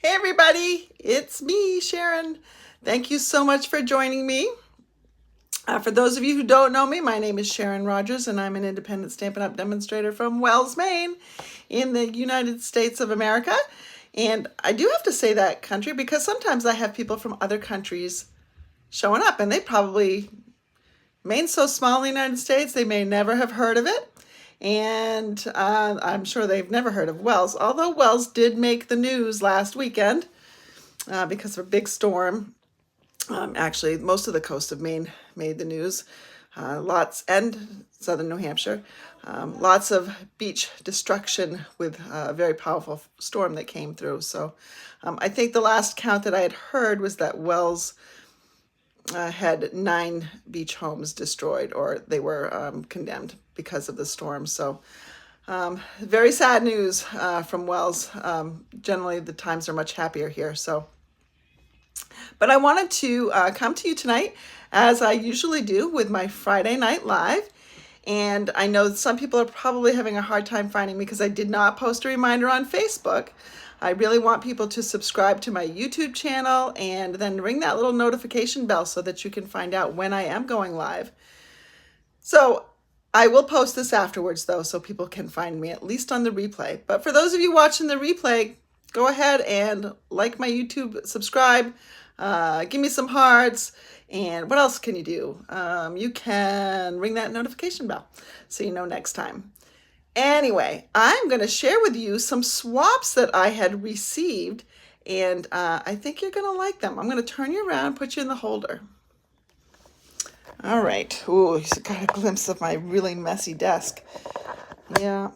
Hey everybody, it's me, Sharon. Thank you so much for joining me. For those of you who don't know me, my name is Sharon Rogers and I'm an independent Stampin' Up! Demonstrator from Wells, Maine in the United States of America. And I do have to say that country because sometimes I have people from other countries showing up and they probably, Maine's so small in the United States, they may never have heard of it. And I'm sure they've never heard of Wells, although Wells did make the news last weekend because of a big storm. Actually, most of the coast of Maine made the news. Lots, and southern New Hampshire. Lots of beach destruction with a very powerful storm that came through. So I think the last count that I had heard was that Wells had 9 beach homes destroyed, or they were condemned because of the storm. So very sad news from Wells. Generally, the times are much happier here. But I wanted to come to you tonight, as I usually do with my Friday Night Live. And I know some people are probably having a hard time finding me because I did not post a reminder on Facebook. I really want people to subscribe to my YouTube channel and then ring that little notification bell so that you can find out when I am going live. So I will post this afterwards though, so people can find me at least on the replay. But for those of you watching the replay, go ahead and like my YouTube, subscribe, give me some hearts, and what else can you do? You can ring that notification bell so you know next time. Anyway, I'm going to share with you some swaps that I had received, and I think you're going to like them. I'm going to turn you around, put you in the holder. All right. Ooh, you got a glimpse of my really messy desk. Yeah,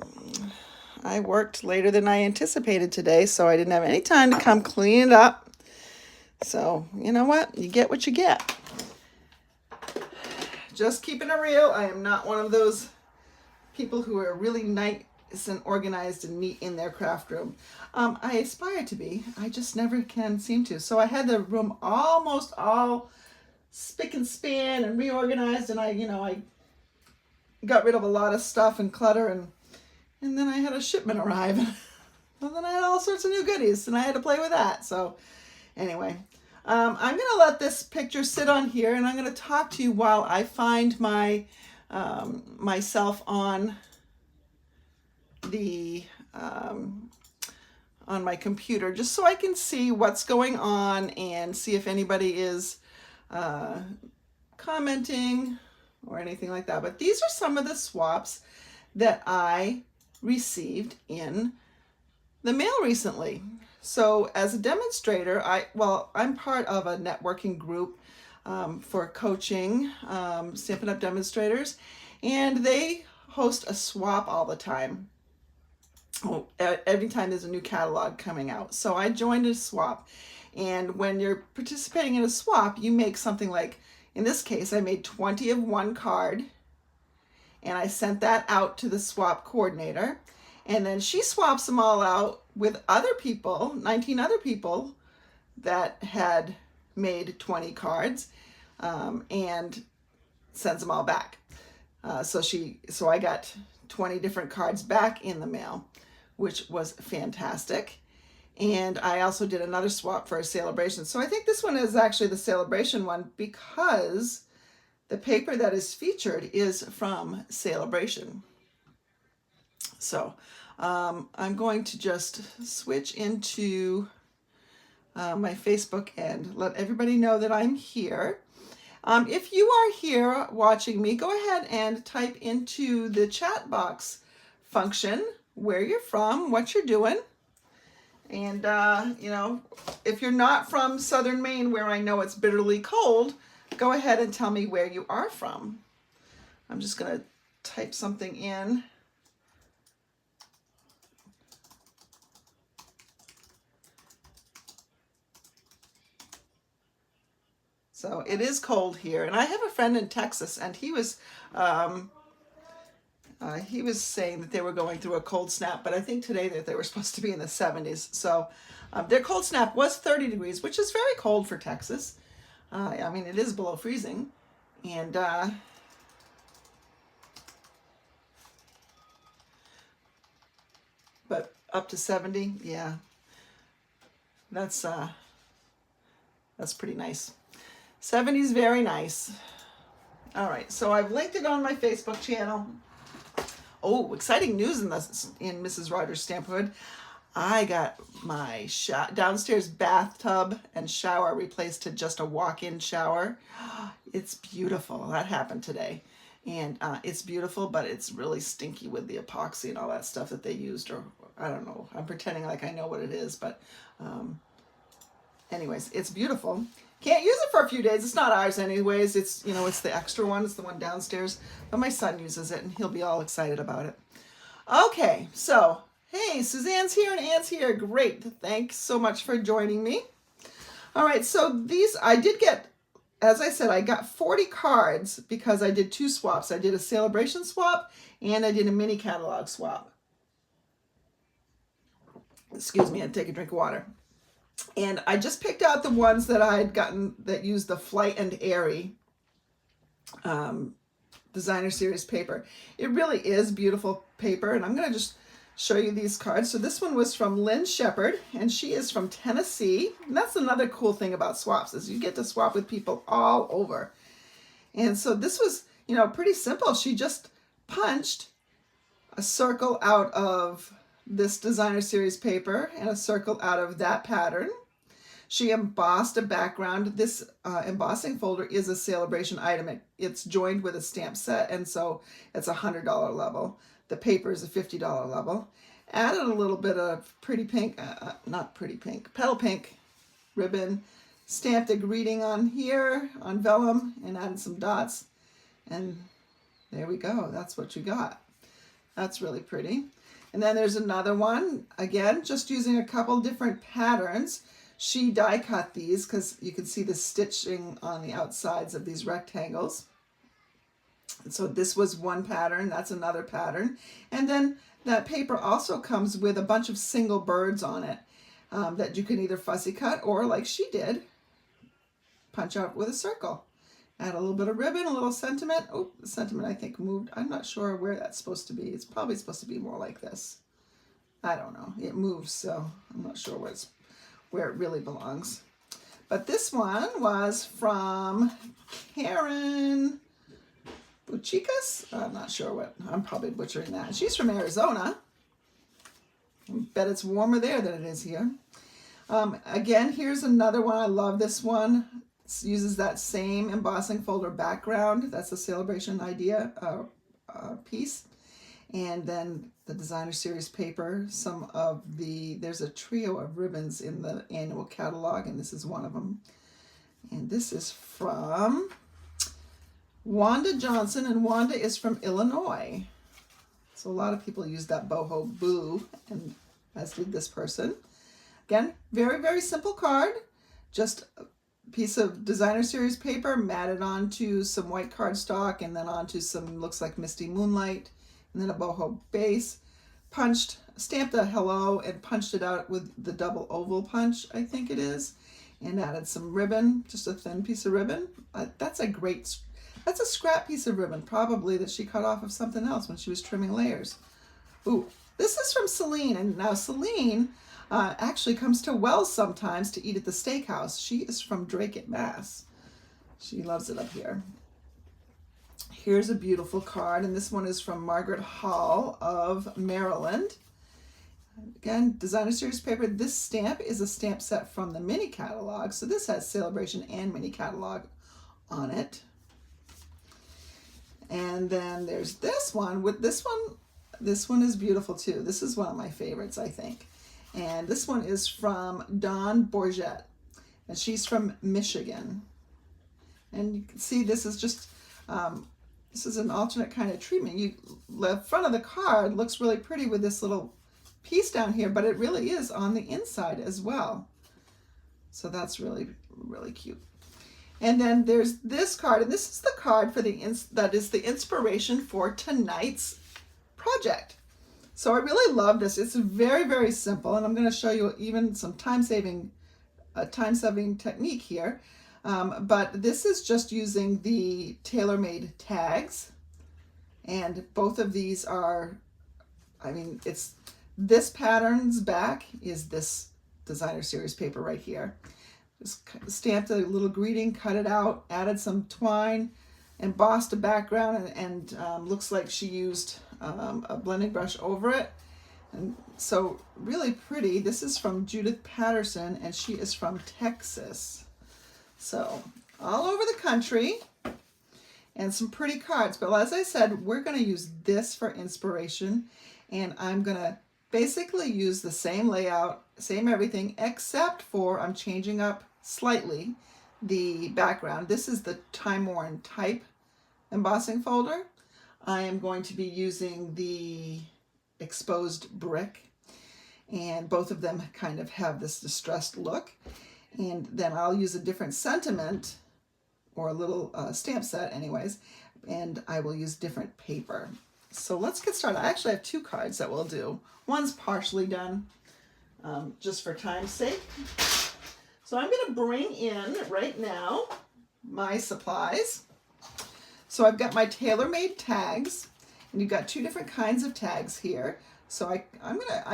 I worked later than I anticipated today, so I didn't have any time to come clean it up. So, you know what? You get what you get. Just keeping it real. I am not one of those people who are really nice and organized and neat in their craft room. I aspire to be. I just never can seem to. So I had the room almost all spick and span and reorganized, and I got rid of a lot of stuff and clutter, and then I had a shipment arrive, and then I had all sorts of new goodies, and I had to play with that. So anyway, I'm going to let this picture sit on here, and I'm going to talk to you while I find my myself on the on my computer, just so I can see what's going on and see if anybody is commenting or anything like that. But these are some of the swaps that I received in the mail recently. So as a demonstrator, I'm part of a networking group for coaching Stampin' Up! Demonstrators, and they host a swap all the time. Every time there's a new catalog coming out. So I joined a swap, and when you're participating in a swap, you make something like, in this case, I made 20 of one card, and I sent that out to the swap coordinator, and then she swaps them all out with other people, 19 other people that had made 20 cards, and sends them all back. So I got 20 different cards back in the mail, which was fantastic. And I also did another swap for a celebration. So I think this one is actually the celebration one because the paper that is featured is from Celebration. So I'm going to just switch into my Facebook and let everybody know that I'm here. If you are here watching me, go ahead and type into the chat box function where you're from, what you're doing. And, if you're not from southern Maine, where I know it's bitterly cold, go ahead and tell me where you are from. I'm just going to type something in. So it is cold here. And I have a friend in Texas, and he was saying that they were going through a cold snap, but I think today that they were supposed to be in the 70s. So their cold snap was 30 degrees, which is very cold for Texas. It is below freezing. And but up to 70, yeah. That's pretty nice. 70s, very nice. All right, so I've linked it on my Facebook channel. Oh, exciting news in Mrs. Rogers Stamperhood. I got my downstairs bathtub and shower replaced to just a walk-in shower. It's beautiful. That happened today. And it's beautiful, but it's really stinky with the epoxy and all that stuff that they used, or I don't know. I'm pretending like I know what it is, but anyways, it's beautiful. Can't use it for a few days. It's not ours anyways. It's, you know, it's the extra one. It's the one downstairs. But my son uses it, and he'll be all excited about it. Okay, so, hey, Suzanne's here and Anne's here. Great. Thanks so much for joining me. All right, so these, I did get, as I said, I got 40 cards because I did 2 swaps. I did a celebration swap, and I did a mini catalog swap. Excuse me, I had to take a drink of water. And I just picked out the ones that I had gotten that used the Flight Airy designer series paper. It really is beautiful paper, and I'm going to just show you these cards. So this one was from Lynn Shepard, and she is from Tennessee. And that's another cool thing about swaps, is you get to swap with people all over. And so this was, you know, pretty simple. She just punched a circle out of this designer series paper and a circle out of that pattern. She embossed a background. This embossing folder is a celebration item. It's joined with a stamp set, and so it's a $100 level. The paper is a $50 level. Added a little bit of pretty pink, not pretty pink, petal pink ribbon. Stamped a greeting on here on vellum and added some dots. And there we go. That's what you got. That's really pretty. And then there's another one, again, just using a couple different patterns. She die cut these because you can see the stitching on the outsides of these rectangles. And so this was one pattern, that's another pattern. And then that paper also comes with a bunch of single birds on it that you can either fussy cut or, like she did, punch out with a circle. Add a little bit of ribbon, a little sentiment. Oh, the sentiment I think moved. I'm not sure where that's supposed to be. It's probably supposed to be more like this. I don't know. It moves, so I'm not sure where it really belongs. But this one was from Karen Buchicas. I'm not sure what. I'm probably butchering that. She's from Arizona. I bet it's warmer there than it is here. Again, here's another one. I love this one. Uses that same embossing folder background. That's a celebration idea piece. And then the designer series paper, there's a trio of ribbons in the annual catalog, and this is one of them. And this is from Wanda Johnson, and Wanda is from Illinois. So a lot of people use that boho boo, and as did this person. Again, very, very simple card. Just piece of designer series paper matted onto some white cardstock and then onto some, looks like Misty Moonlight, and then a boho base. Stamped a hello and punched it out with the double oval punch, I think it is, and added some ribbon, just a thin piece of ribbon. That's a scrap piece of ribbon, probably that she cut off of something else when she was trimming layers. Ooh, this is from Celine, and now Celine actually comes to Wells sometimes to eat at the steakhouse. She is from Drake, Mass. She loves it up here. Here's a beautiful card, and this one is from Margaret Hall of Maryland. Again, designer series paper. This stamp is a stamp set from the mini catalog, so this has celebration and mini catalog on it. And then there's this one. This one is beautiful too. This is one of my favorites, I think. And this one is from Dawn Bourget, and she's from Michigan. And you can see this is just, this is an alternate kind of treatment. The front of the card looks really pretty with this little piece down here, but it really is on the inside as well. So that's really, really cute. And then there's this card, and this is the card for that is the inspiration for tonight's project. So I really love this. It's very, very simple, and I'm going to show you even some time-saving technique here. But this is just using the tailor-made tags, and both of these are, I mean, it's this pattern's back is this designer series paper right here. Just stamped a little greeting, cut it out, added some twine, embossed a background, and looks like she used a blending brush over it. And so really pretty. This is from Judith Patterson, and she is from Texas. So all over the country, and some pretty cards. But as I said, we're going to use this for inspiration, and I'm going to basically use the same layout, same everything, except for I'm changing up slightly the background. This is the Time Worn Type embossing folder. I am going to be using the exposed brick, and both of them kind of have this distressed look. And then I'll use a different sentiment, or a little stamp set anyways, and I will use different paper. So let's get started. I actually have two cards that we'll do. One's partially done, just for time's sake. So I'm going to bring in right now my supplies. So I've got my tailor-made tags, and you've got two different kinds of tags here. So I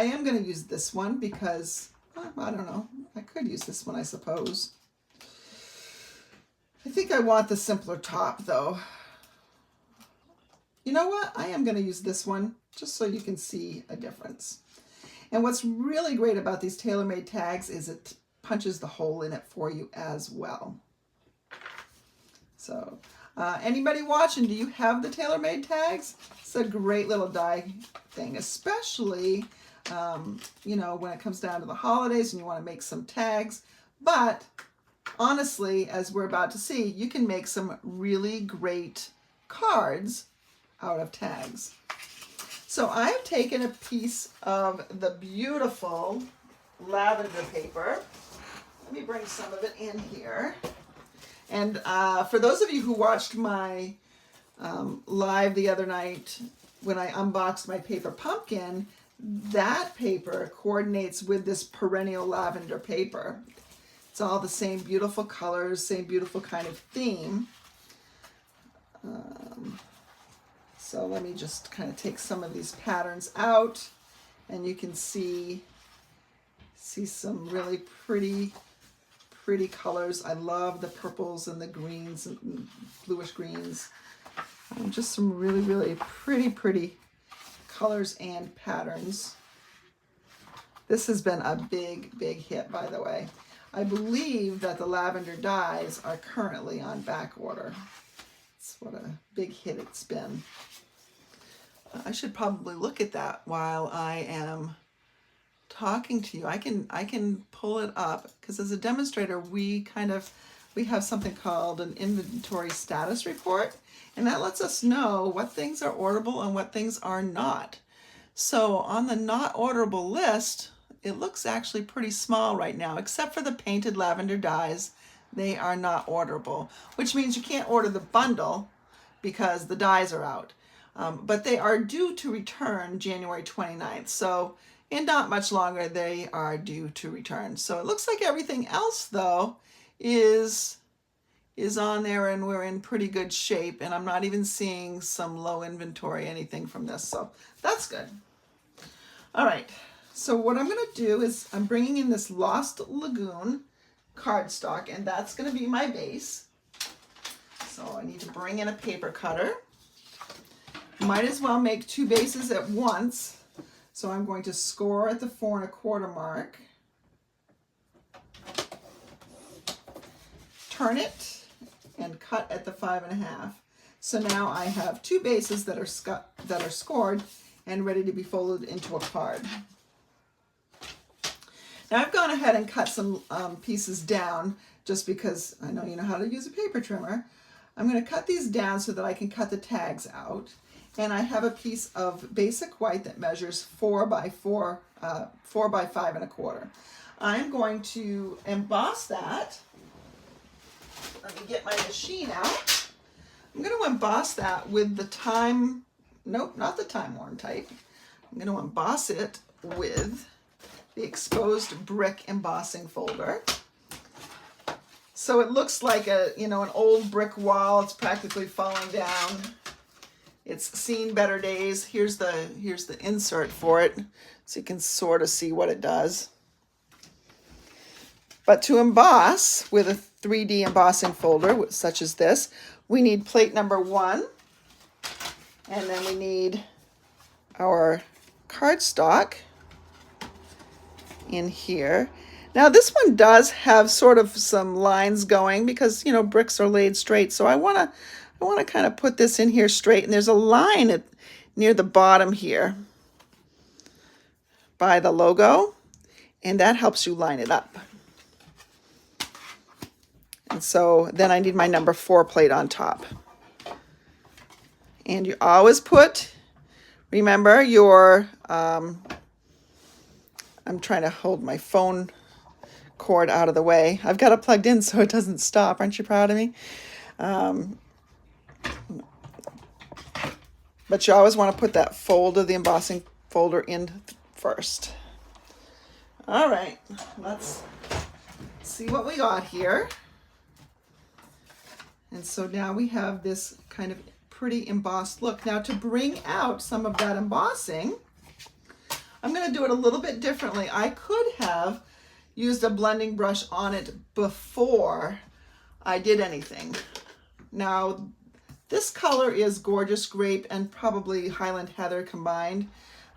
am gonna use this one because I don't know. I could use this one, I suppose. I think I want the simpler top though. You know what? I am going to use this one just so you can see a difference. And what's really great about these tailor-made tags is it punches the hole in it for you as well. So anybody watching, do you have the tailor-made tags? It's a great little die thing, especially you know, when it comes down to the holidays and you want to make some tags. But honestly, as we're about to see, you can make some really great cards out of tags. So I have taken a piece of the beautiful lavender paper. Let me bring some of it in here. And for those of you who watched my live the other night when I unboxed my paper pumpkin, that paper coordinates with this perennial lavender paper. It's all the same beautiful colors, same beautiful kind of theme. So let me just kind of take some of these patterns out, and you can see some really pretty colors. I love the purples and the greens and bluish greens. Just some really pretty colors and patterns. This has been a big hit, by the way. I believe that the lavender dyes are currently on back order. That's what a big hit it's been. I should probably look at that while I am talking to you. I can pull it up because as a demonstrator we have something called an inventory status report, and that lets us know what things are orderable and what things are not. So on the not orderable list, it looks actually pretty small right now, except for the painted lavender dyes. They are not orderable, which means you can't order the bundle because the dyes are out. But they are due to return January 29th. So in not much longer, they are due to return. So it looks like everything else, though, is on there, and we're in pretty good shape. And I'm not even seeing some low inventory, anything from this. So that's good. All right. So what I'm going to do is I'm bringing in this Lost Lagoon cardstock, and that's going to be my base. So I need to bring in a paper cutter. Might as well make two bases at once. So I'm going to score at the 4 1/4 mark. Turn it and cut at the 5 1/2. So now I have two bases that are scored and ready to be folded into a card. Now I've gone ahead and cut some pieces down just because I know you know how to use a paper trimmer. I'm going to cut these down so that I can cut the tags out. And I have a piece of basic white that measures 4 by 5 1/4. I'm going to emboss that. Let me get my machine out. I'm going to emboss that with the not the Time Worn Type. I'm going to emboss it with the exposed brick embossing folder. So it looks like an old brick wall. It's practically falling down. It's seen better days. Here's the insert for it, so you can sort of see what it does. But to emboss with a 3D embossing folder, such as this, we need plate number 1. And then we need our cardstock in here. Now this one does have sort of some lines going because, you know, bricks are laid straight. So I want to kind of put this in here straight. And there's a line near the bottom here by the logo, and that helps you line it up. And so then I need my number 4 plate on top. And you always put, remember your, I'm trying to hold my phone cord out of the way. I've got it plugged in so it doesn't stop. Aren't you proud of me? But you always want to put that fold of the embossing folder in first. All right, let's see what we got here. And so now we have this kind of pretty embossed look. Now to bring out some of that embossing, I'm going to do it a little bit differently. I could have used a blending brush on it before I did anything. Now this color is Gorgeous Grape and probably Highland Heather combined.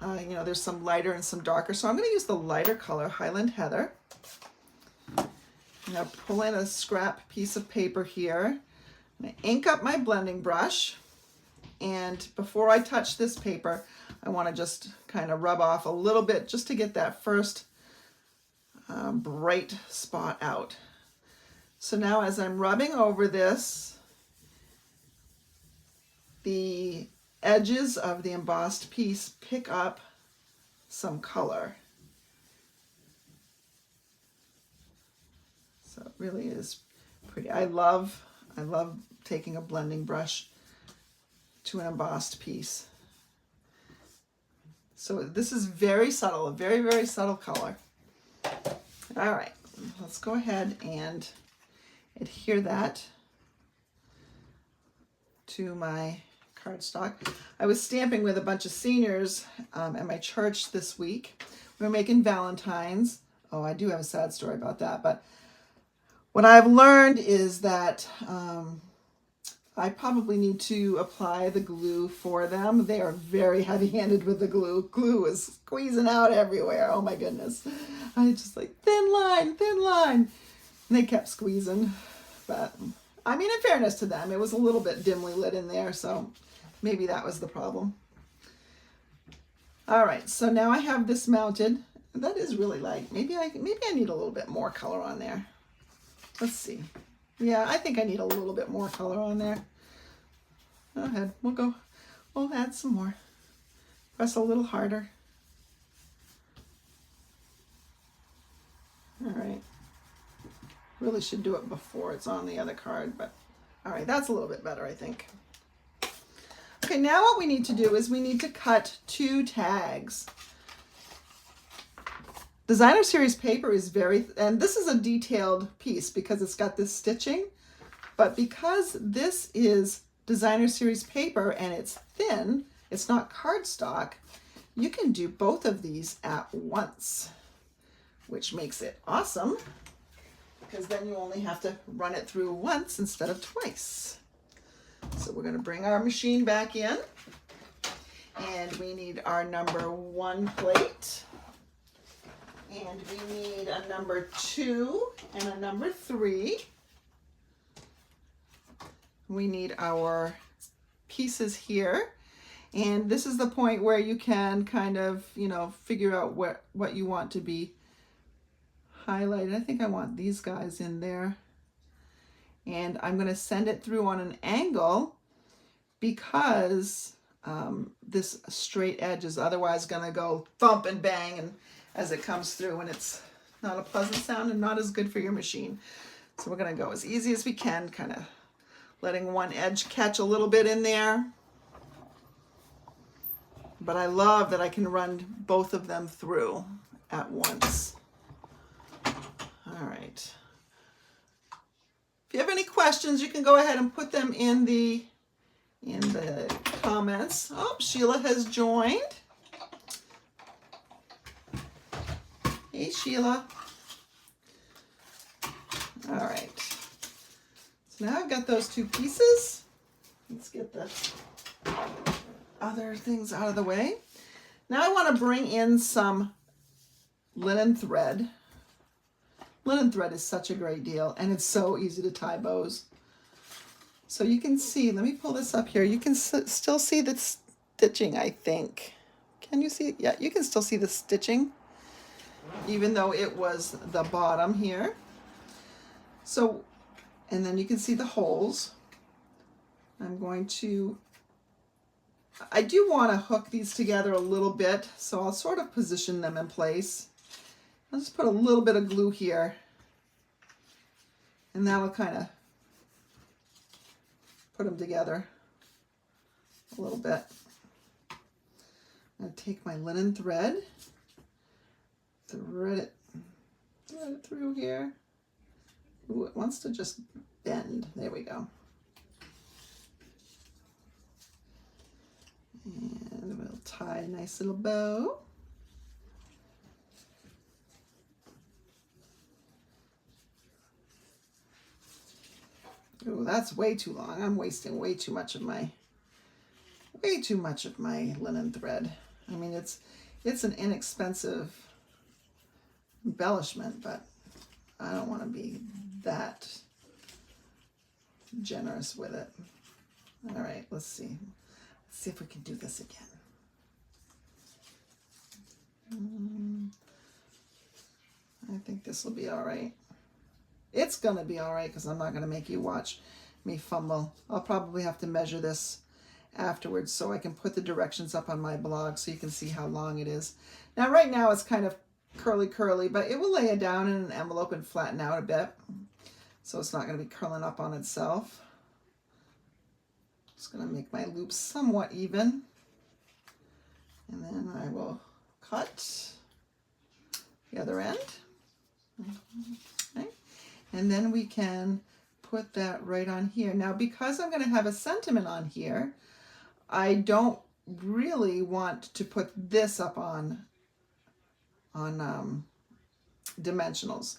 You know, there's some lighter and some darker. So I'm going to use the lighter color, Highland Heather. Now pull in a scrap piece of paper here. I'm going to ink up my blending brush. And before I touch this paper, I want to just kind of rub off a little bit just to get that first bright spot out. So now as I'm rubbing over this, the edges of the embossed piece pick up some color. So it really is pretty. I love taking a blending brush to an embossed piece. So this is very subtle, a very, very subtle color. All right, let's go ahead and adhere that to my cardstock. I was stamping with a bunch of seniors at my church this week. We were making Valentines. Oh, I do have a sad story about that, but what I've learned is that I probably need to apply the glue for them. They are very heavy-handed with the glue. Glue is squeezing out everywhere. Oh my goodness. I just like, thin line, thin line. And they kept squeezing. But I mean, in fairness to them, it was a little bit dimly lit in there, so maybe that was the problem. All right, so now I have this mounted. That is really light. Maybe I need a little bit more color on there. Let's see. Yeah, I think I need a little bit more color on there. Go ahead, we'll add some more. Press a little harder. All right. Really should do it before it's on the other card, but all right, that's a little bit better, I think. Okay, now what we need to do is we need to cut 2 tags. Designer Series paper is and this is a detailed piece because it's got this stitching, but because this is Designer Series paper and it's thin, it's not cardstock, you can do both of these at once, which makes it awesome because then you only have to run it through once instead of twice. So we're going to bring our machine back in, and we need our number 1 plate. And we need a number 2 and a number 3. We need our pieces here. And this is the point where you can kind of, you know, figure out what you want to be highlighted. I think I want these guys in there. And I'm going to send it through on an angle because this straight edge is otherwise going to go thump and bang and as it comes through, and it's not a pleasant sound and not as good for your machine. So we're going to go as easy as we can, kind of letting one edge catch a little bit in there. But I love that I can run both of them through at once. All right. If you have any questions, you can go ahead and put them in the comments. Oh, Sheila has joined. Hey, Sheila. All right. So now I've got those two pieces. Let's get the other things out of the way. Now I want to bring in some linen thread. Linen thread is such a great deal, and it's so easy to tie bows. So you can see, let me pull this up here. You can still see the stitching, I think. Can you see it? Yeah, you can still see the stitching, even though it was the bottom here. So, and then you can see the holes. I do want to hook these together a little bit, so I'll sort of position them in place. I'll just put a little bit of glue here, and that'll kind of put them together a little bit. I'm going to take my linen thread, thread it through here. Ooh, it wants to just bend. There we go. And we'll tie a nice little bow. Oh, that's way too long. I'm wasting way too much of my linen thread. I mean, it's an inexpensive embellishment, but I don't want to be that generous with it. All right, let's see. Let's see if we can do this again. I think this will be all right. It's going to be all right because I'm not going to make you watch me fumble. I'll probably have to measure this afterwards so I can put the directions up on my blog so you can see how long it is. Now, right now it's kind of curly, but it will lay it down in an envelope and flatten out a bit. So it's not going to be curling up on itself. Just going to make my loops somewhat even. And then I will cut the other end. Okay. And then we can put that right on here. Now, because I'm going to have a sentiment on here, I don't really want to put this up on dimensionals.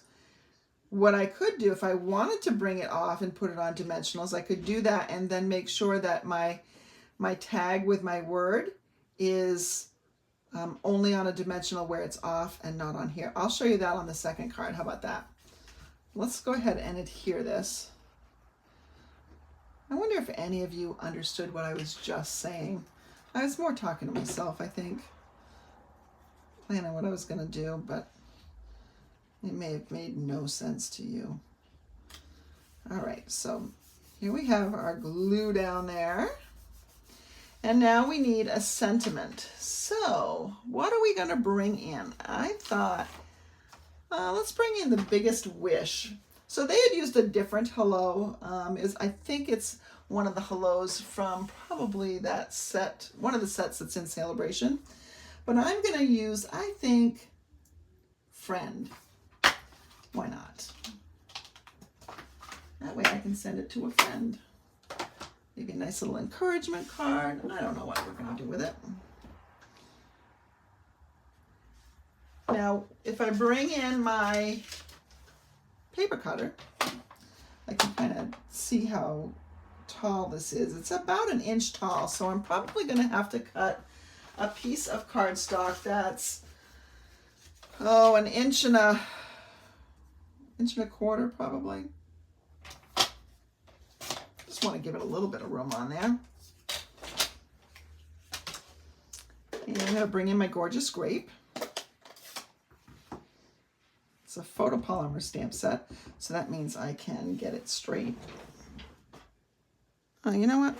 What I could do, if I wanted to bring it off and put it on dimensionals, I could do that and then make sure that my tag with my word is only on a dimensional where it's off and not on here. I'll show you that on the second card. How about that? Let's go ahead and adhere this. I wonder if any of you understood what I was just saying. I was more talking to myself, I think, planning what I was going to do, but it may have made no sense to you. All right, so here we have our glue down there. And now we need a sentiment. So what are we going to bring in? I thought, let's bring in the biggest wish. So they had used a different hello. I think it's one of the hellos from probably that set, one of the sets that's in Celebration. But I'm going to use, I think, friend. Why not? That way I can send it to a friend. Maybe a nice little encouragement card. And I don't know what we're going to do with it. Now, if I bring in my paper cutter, I can kind of see how tall this is. It's about 1 inch tall, so I'm probably going to have to cut a piece of cardstock that's, 1 inch and a quarter probably. Just want to give it a little bit of room on there. And I'm going to bring in my gorgeous grape. It's a photopolymer stamp set, so that means I can get it straight. Oh, you know what?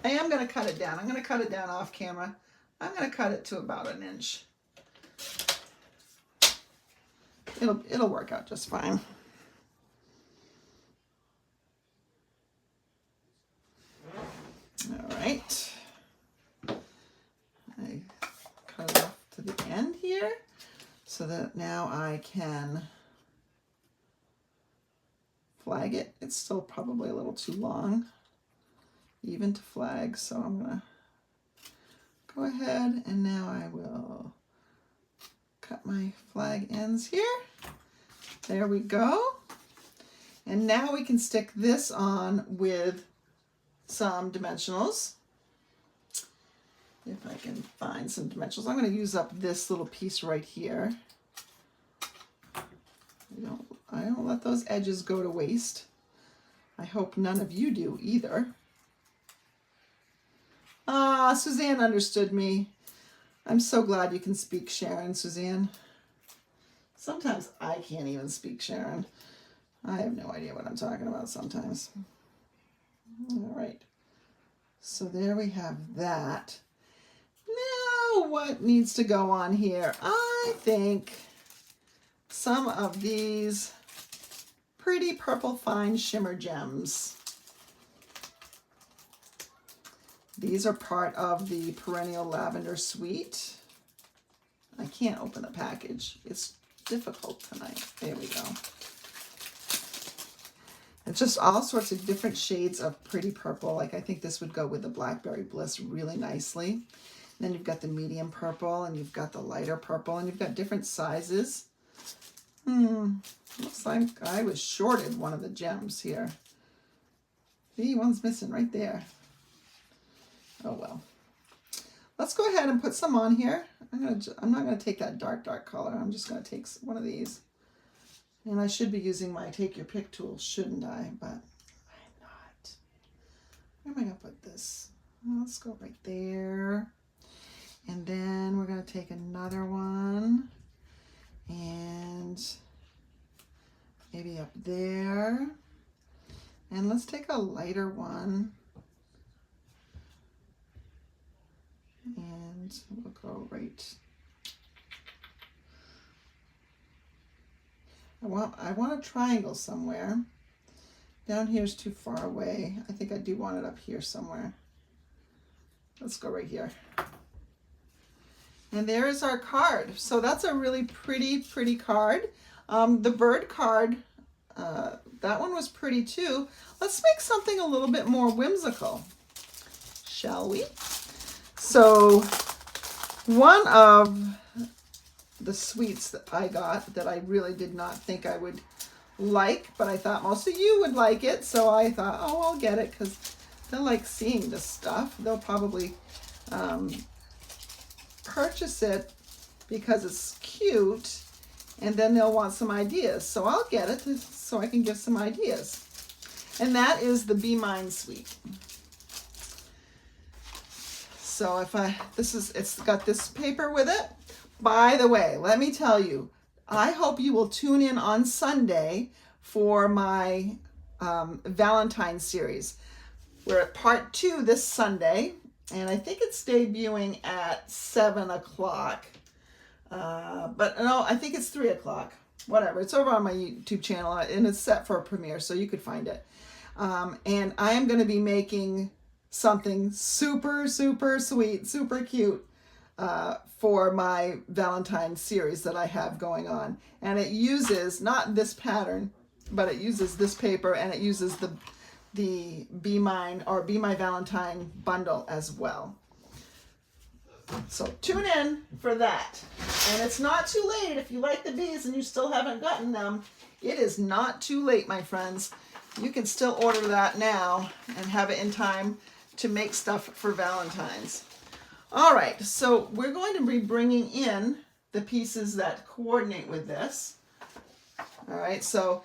I am going to cut it down. I'm going to cut it down off camera. I'm going to cut it to about 1 inch. It'll work out just fine. All right. I cut it off to the end here so that now I can flag it. It's still probably a little too long even to flag, so I'm gonna go ahead and now I will cut my flag ends here. There we go. And now we can stick this on with some dimensionals. If I can find some dimensionals. I'm going to use up this little piece right here. I don't let those edges go to waste. I hope none of you do either. Ah, Suzanne understood me. I'm so glad you can speak, Sharon, Suzanne. Sometimes I can't even speak, Sharon. I have no idea what I'm talking about sometimes. All right. So there we have that. Now what needs to go on here? I think some of these pretty purple fine shimmer gems. These are part of the Perennial Lavender Suite. I can't open the package. It's difficult tonight. There we go. It's just all sorts of different shades of pretty purple. Like I think this would go with the Blackberry Bliss really nicely. And then you've got the medium purple and you've got the lighter purple and you've got different sizes. Looks like I was shorted one of the gems here. See, one's missing right there. Oh well. Let's go ahead and put some on here. I'm not gonna take that dark color. I'm just gonna take one of these. And I should be using my take your pick tool, shouldn't I? But I'm not. Where am I gonna put this? Let's go right there. And then we're gonna take another one and maybe up there. And let's take a lighter one. And we'll go right. I want a triangle somewhere. Down here is too far away. I think I do want it up here somewhere. Let's go right here. And there is our card. So that's a really pretty card. The bird card, that one was pretty too. Let's make something a little bit more whimsical, shall we? So one of the sweets that I got that I really did not think I would like, but I thought most of you would like it, so I thought, oh, I'll get it because they'll like seeing this stuff. They'll probably purchase it because it's cute, and then they'll want some ideas. So I'll get it so I can give some ideas. And that is the Be Mine Suite. So it's got this paper with it. By the way, let me tell you, I hope you will tune in on Sunday for my Valentine's series. We're at part 2 this Sunday, and I think it's debuting at 7 o'clock. But no, I think it's 3 o'clock. Whatever, it's over on my YouTube channel, and it's set for a premiere, so you could find it. And I am going to be making something super sweet, super cute for my Valentine's series that I have going on. And it uses, not this pattern, but it uses this paper, and it uses the Be Mine or Be My Valentine bundle as well. So tune in for that. And it's not too late if you like the bees and you still haven't gotten them. It is not too late, my friends. You can still order that now and have it in time to make stuff for Valentine's. All right, so we're going to be bringing in the pieces that coordinate with this. All right, so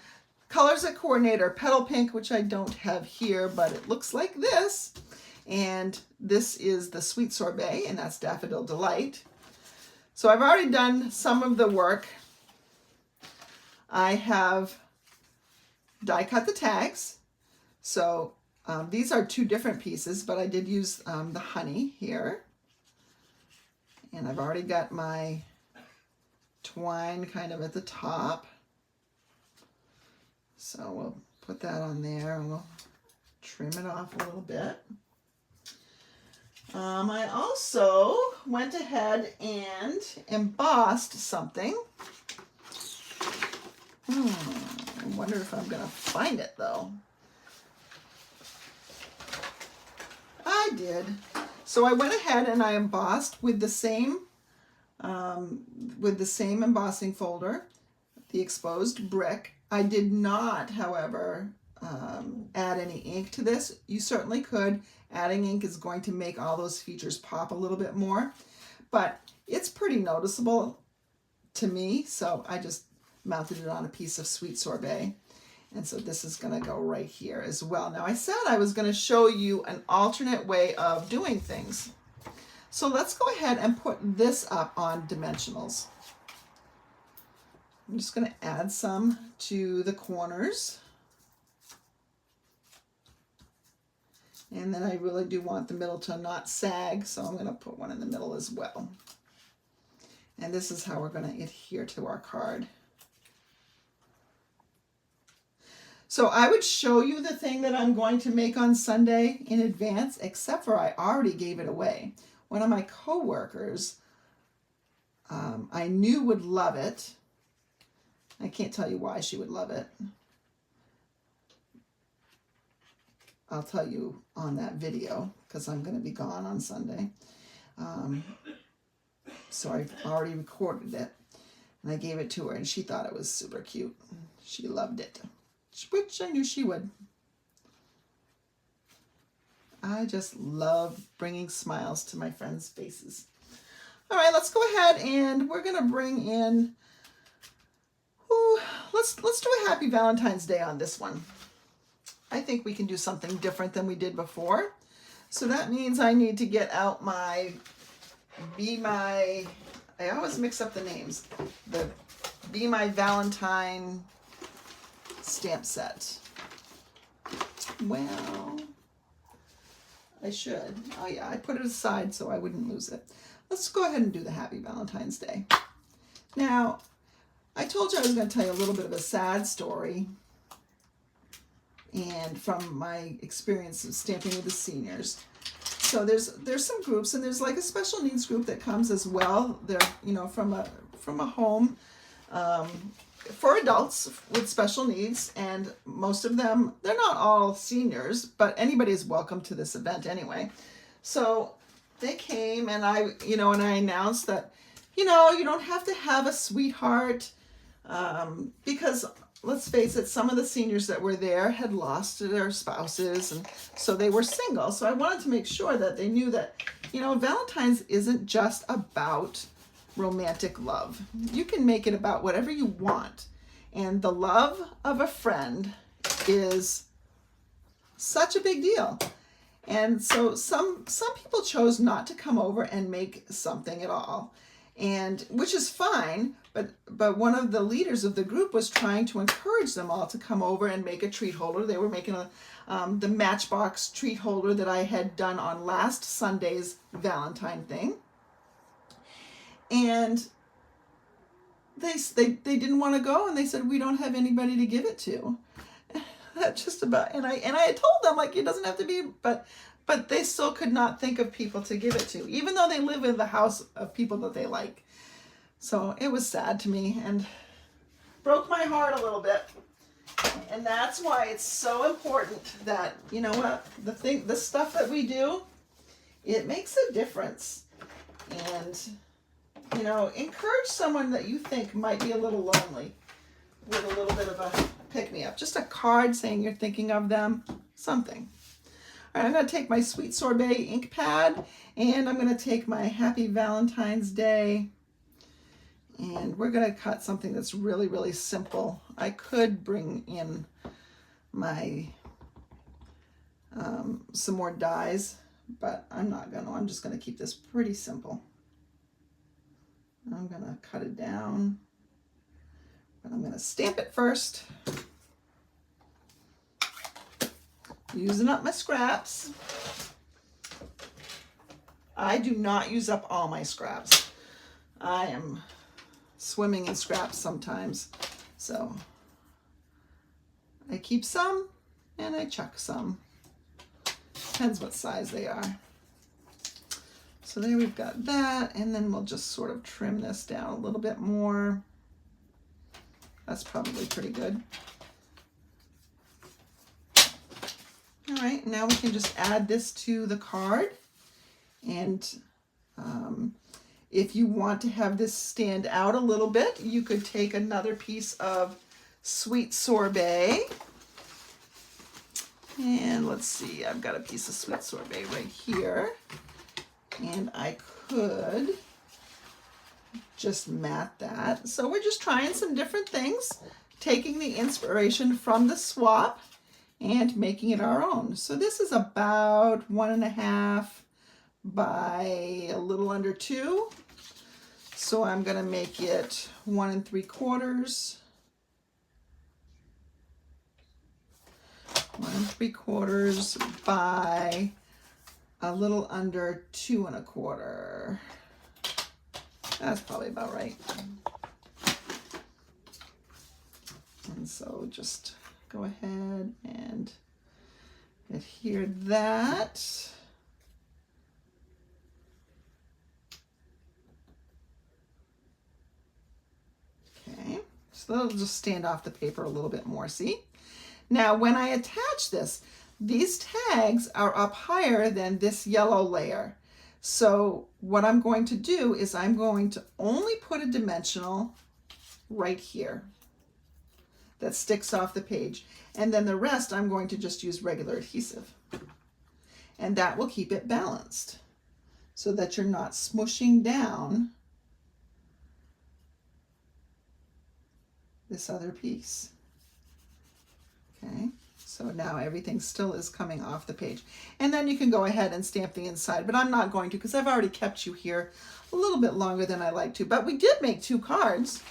colors that coordinate are Petal Pink, which I don't have here, but it looks like this. And this is the Sweet Sorbet, and that's Daffodil Delight. So I've already done some of the work. I have die cut the tags. So these are 2 different pieces, but I did use the honey here. And I've already got my twine kind of at the top. So we'll put that on there and we'll trim it off a little bit. I also went ahead and embossed something. I wonder if I'm going to find it though. I did. So I went ahead and I embossed with the same embossing folder, the exposed brick. I did not, however, add any ink to this. You certainly could. Adding ink is going to make all those features pop a little bit more, but it's pretty noticeable to me, so I just mounted it on a piece of sweet sorbet. And so this is going to go right here as well. Now I said I was going to show you an alternate way of doing things. So let's go ahead and put this up on dimensionals. I'm just going to add some to the corners. And then I really do want the middle to not sag, so I'm going to put one in the middle as well. And this is how we're going to adhere to our card. So I would show you the thing that I'm going to make on Sunday in advance, except for I already gave it away. One of my coworkers I knew would love it. I can't tell you why she would love it. I'll tell you on that video because I'm going to be gone on Sunday. So I've already recorded it and I gave it to her and she thought it was super cute. She loved it, which I knew she would. I just love bringing smiles to my friends' faces. All right, let's go ahead and we're going to bring in, let's do a happy Valentine's Day on this one. I think we can do something different than we did before. So that means I need to get out my I always mix up the names, the Be My Valentine stamp set. Well, I should. Oh yeah, I put it aside so I wouldn't lose it. Let's go ahead and do the Happy Valentine's Day. Now, I told you I was going to tell you a little bit of a sad story, and from my experience of stamping with the seniors. So there's some groups, and there's like a special needs group that comes as well. They're, you know, from a home for adults with special needs, and most of them, they're not all seniors, but anybody is welcome to this event anyway. So they came, and I announced that, you don't have to have a sweetheart, because let's face it, some of the seniors that were there had lost their spouses, and so they were single. So I wanted to make sure that they knew that, Valentine's isn't just about romantic love. You can make it about whatever you want. And the love of a friend is such a big deal. And so some people chose not to come over and make something at all, and which is fine. But one of the leaders of the group was trying to encourage them all to come over and make a treat holder. They were making the Matchbox treat holder that I had done on last Sunday's Valentine thing. And they didn't want to go, and they said, we don't have anybody to give it to. That just about, and I had told them, like, it doesn't have to be, but they still could not think of people to give it to, even though they live in the house of people that they like. So it was sad to me and broke my heart a little bit. And that's why it's so important that, the stuff that we do, it makes a difference. And, encourage someone that you think might be a little lonely with a little bit of a pick-me-up. Just a card saying you're thinking of them, something. All right, I'm going to take my Sweet Sorbet ink pad, and I'm going to take my Happy Valentine's Day, and we're going to cut something that's really, really simple. I could bring in my some more dies, but I'm not going to. I'm just going to keep this pretty simple. I'm going to cut it down, but I'm going to stamp it first. Using up my scraps. I do not use up all my scraps. I am swimming in scraps sometimes. So I keep some and I chuck some. Depends what size they are. So there we've got that, and then we'll just sort of trim this down a little bit more. That's probably pretty good. All right, now we can just add this to the card. And If you want to have this stand out a little bit, you could take another piece of sweet sorbet. And let's see, I've got a piece of sweet sorbet right here. And I could just mat that. So we're just trying some different things, taking the inspiration from the swap and making it our own. So this is about 1.5 by a little under 2. So I'm going to make it 1 3/4. 1 3/4 by a little under 2 1/4. That's probably about right. And so just go ahead and adhere that. Okay, so that'll just stand off the paper a little bit more, see? Now, when I attach this, these tags are up higher than this yellow layer. So what I'm going to do is I'm going to only put a dimensional right here that sticks off the page. And then the rest I'm going to just use regular adhesive. And that will keep it balanced so that you're not smushing down this other piece. Okay, so now everything still is coming off the page. And then you can go ahead and stamp the inside, but I'm not going to because I've already kept you here a little bit longer than I like to. But we did make 2 cards,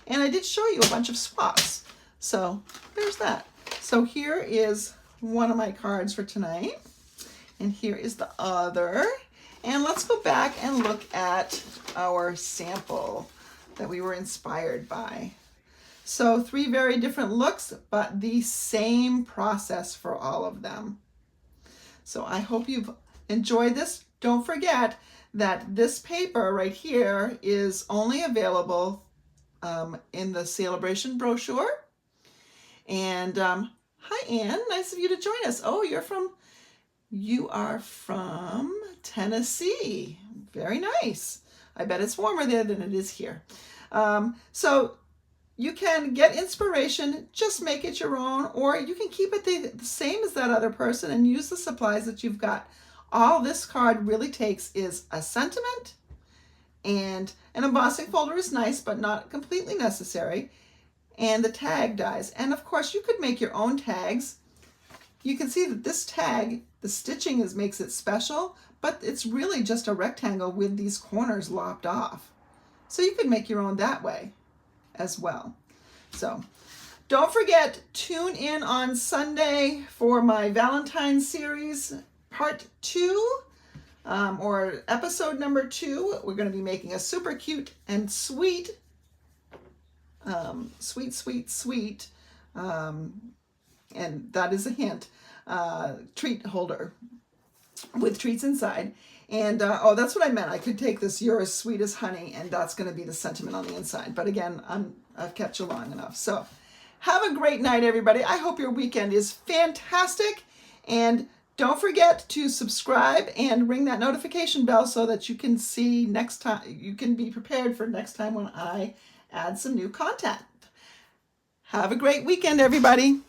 and I did show you a bunch of swaps. So there's that. So here is one of my cards for tonight, and here is the other. And let's go back and look at our sample that we were inspired by. So 3 very different looks, but the same process for all of them. So I hope you've enjoyed this. Don't forget that this paper right here is only available in the Celebration brochure. And hi, Ann, nice of you to join us. Oh, you are from Tennessee. Very nice. I bet it's warmer there than it is here. So you can get inspiration, just make it your own, or you can keep it the same as that other person and use the supplies that you've got. All this card really takes is a sentiment, and an embossing folder is nice, but not completely necessary, and the tag dies. And of course, you could make your own tags. You can see that this tag, the stitching makes it special, but it's really just a rectangle with these corners lopped off. So you could make your own that way as well. So don't forget, tune in on Sunday for my Valentine's series part 2 or episode number 2. We're going to be making a super cute and sweet and that is a hint, treat holder with treats inside. And oh, that's what I meant. I could take this "You're as sweet as honey," and that's going to be the sentiment on the inside. But again, I've kept you long enough. So have a great night, everybody. I hope your weekend is fantastic. And don't forget to subscribe and ring that notification bell so that you can see next time. You can be prepared for next time when I add some new content. Have a great weekend, everybody.